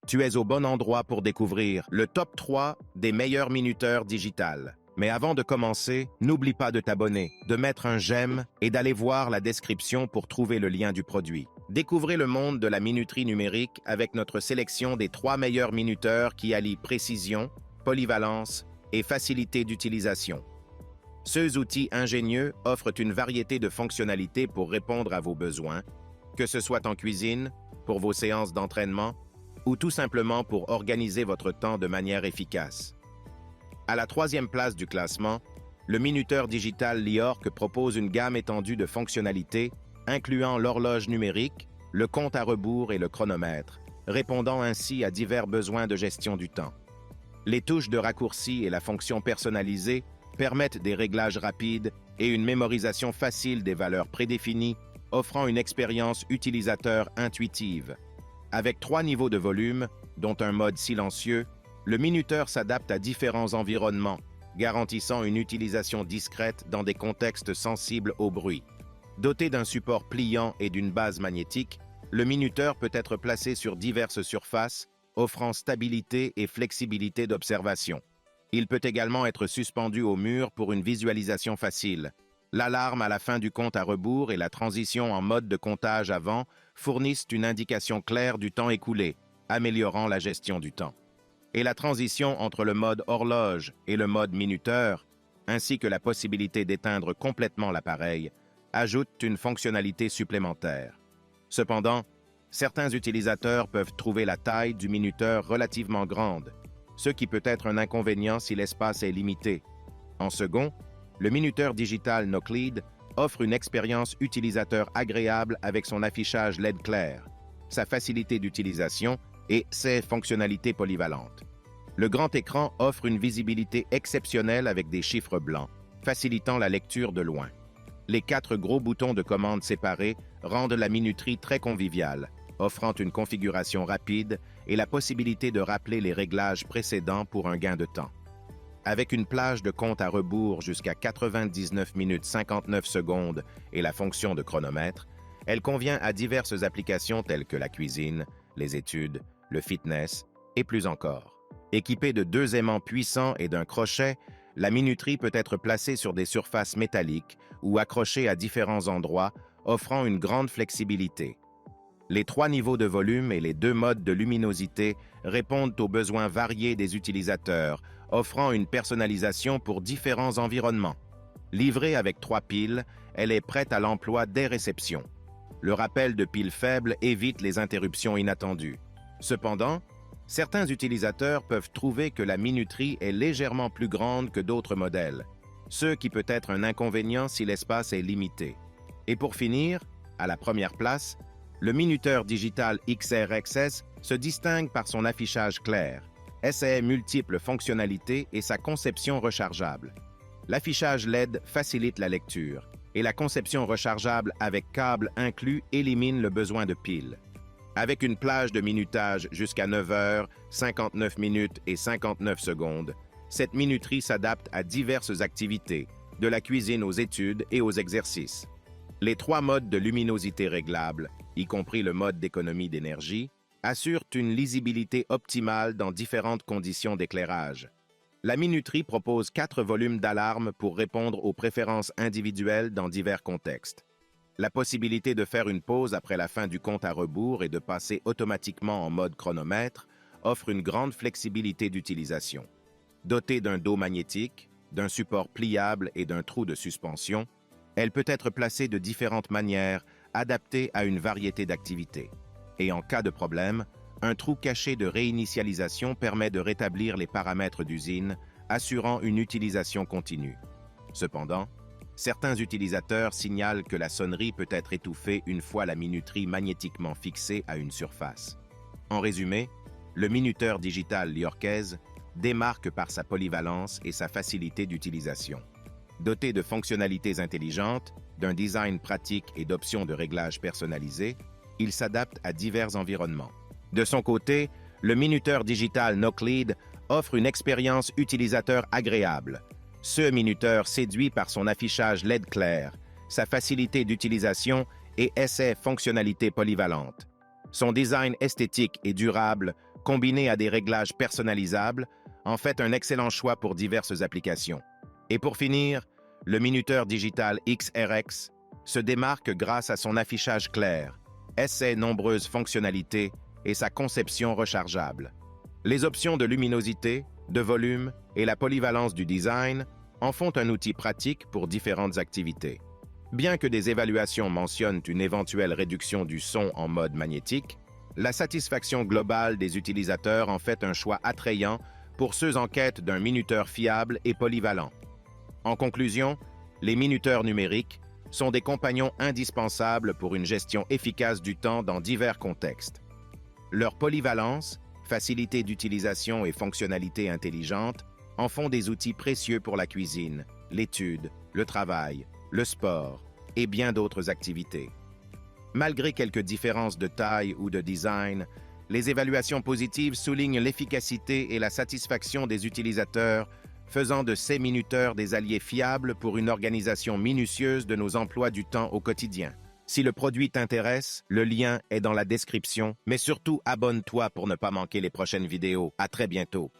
Tu es au bon endroit pour découvrir le top 3 des meilleurs minuteurs digitales. Mais avant de commencer, n'oublie pas de t'abonner, de mettre un j'aime et d'aller voir la description pour trouver le lien du produit. Découvrez le monde de la minuterie numérique avec notre sélection des 3 meilleurs minuteurs qui allient précision, polyvalence et facilité d'utilisation. Ces outils ingénieux offrent une variété de fonctionnalités pour répondre à vos besoins, que ce soit en cuisine, pour vos séances d'entraînement, ou tout simplement pour organiser votre temps de manière efficace. À la 3e place du classement, le minuteur digital Liork propose une gamme étendue de fonctionnalités, incluant l'horloge numérique, le compte à rebours et le chronomètre, répondant ainsi à divers besoins de gestion du temps. Les touches de raccourci et la fonction personnalisée permettent des réglages rapides et une mémorisation facile des valeurs prédéfinies, offrant une expérience utilisateur intuitive. Avec 3 niveaux de volume, dont un mode silencieux, le minuteur s'adapte à différents environnements, garantissant une utilisation discrète dans des contextes sensibles au bruit. Doté d'un support pliant et d'une base magnétique, le minuteur peut être placé sur diverses surfaces, offrant stabilité et flexibilité d'observation. Il peut également être suspendu au mur pour une visualisation facile. L'alarme à la fin du compte à rebours et la transition en mode de comptage avant fournissent une indication claire du temps écoulé, améliorant la gestion du temps. Et la transition entre le mode horloge et le mode minuteur, ainsi que la possibilité d'éteindre complètement l'appareil, ajoute une fonctionnalité supplémentaire. Cependant, certains utilisateurs peuvent trouver la taille du minuteur relativement grande, ce qui peut être un inconvénient si l'espace est limité. En second, le minuteur digital Noclid offre une expérience utilisateur agréable avec son affichage LED clair, sa facilité d'utilisation et ses fonctionnalités polyvalentes. Le grand écran offre une visibilité exceptionnelle avec des chiffres blancs, facilitant la lecture de loin. Les 4 gros boutons de commande séparés rendent la minuterie très conviviale, offrant une configuration rapide et la possibilité de rappeler les réglages précédents pour un gain de temps. Avec une plage de compte à rebours jusqu'à 99 minutes 59 secondes et la fonction de chronomètre, elle convient à diverses applications telles que la cuisine, les études, le fitness et plus encore. Équipée de 2 aimants puissants et d'un crochet, la minuterie peut être placée sur des surfaces métalliques ou accrochée à différents endroits, offrant une grande flexibilité. Les 3 niveaux de volume et les 2 modes de luminosité répondent aux besoins variés des utilisateurs, offrant une personnalisation pour différents environnements. Livrée avec 3 piles, elle est prête à l'emploi dès réception. Le rappel de piles faibles évite les interruptions inattendues. Cependant, certains utilisateurs peuvent trouver que la minuterie est légèrement plus grande que d'autres modèles, ce qui peut être un inconvénient si l'espace est limité. Et pour finir, à la première place, le minuteur digital XR-XS se distingue par son affichage clair, ses multiples fonctionnalités et sa conception rechargeable. L'affichage LED facilite la lecture, et la conception rechargeable avec câble inclus élimine le besoin de piles. Avec une plage de minutage jusqu'à 9 heures, 59 minutes et 59 secondes, cette minuterie s'adapte à diverses activités, de la cuisine aux études et aux exercices. Les 3 modes de luminosité réglables, y compris le mode d'économie d'énergie, assurent une lisibilité optimale dans différentes conditions d'éclairage. La minuterie propose 4 volumes d'alarme pour répondre aux préférences individuelles dans divers contextes. La possibilité de faire une pause après la fin du compte à rebours et de passer automatiquement en mode chronomètre offre une grande flexibilité d'utilisation. Dotée d'un dos magnétique, d'un support pliable et d'un trou de suspension, elle peut être placée de différentes manières, adaptée à une variété d'activités. Et en cas de problème, un trou caché de réinitialisation permet de rétablir les paramètres d'usine, assurant une utilisation continue. Cependant, certains utilisateurs signalent que la sonnerie peut être étouffée une fois la minuterie magnétiquement fixée à une surface. En résumé, le minuteur digital Liorkez démarque par sa polyvalence et sa facilité d'utilisation. Doté de fonctionnalités intelligentes, d'un design pratique et d'options de réglage personnalisées, il s'adapte à divers environnements. De son côté, le minuteur digital Noclid offre une expérience utilisateur agréable. Ce minuteur séduit par son affichage LED clair, sa facilité d'utilisation et ses fonctionnalités polyvalentes. Son design esthétique et durable combiné à des réglages personnalisables, en fait un excellent choix pour diverses applications. Et pour finir, le minuteur digital XRX se démarque grâce à son affichage clair, ses nombreuses fonctionnalités et sa conception rechargeable. Les options de luminosité, de volume et la polyvalence du design en font un outil pratique pour différentes activités. Bien que des évaluations mentionnent une éventuelle réduction du son en mode magnétique, la satisfaction globale des utilisateurs en fait un choix attrayant pour ceux en quête d'un minuteur fiable et polyvalent. En conclusion, les minuteurs numériques sont des compagnons indispensables pour une gestion efficace du temps dans divers contextes. Leur polyvalence, facilité d'utilisation et fonctionnalité intelligente en font des outils précieux pour la cuisine, l'étude, le travail, le sport et bien d'autres activités. Malgré quelques différences de taille ou de design, les évaluations positives soulignent l'efficacité et la satisfaction des utilisateurs, faisant de ces minuteurs des alliés fiables pour une organisation minutieuse de nos emplois du temps au quotidien. Si le produit t'intéresse, le lien est dans la description, mais surtout abonne-toi pour ne pas manquer les prochaines vidéos. À très bientôt.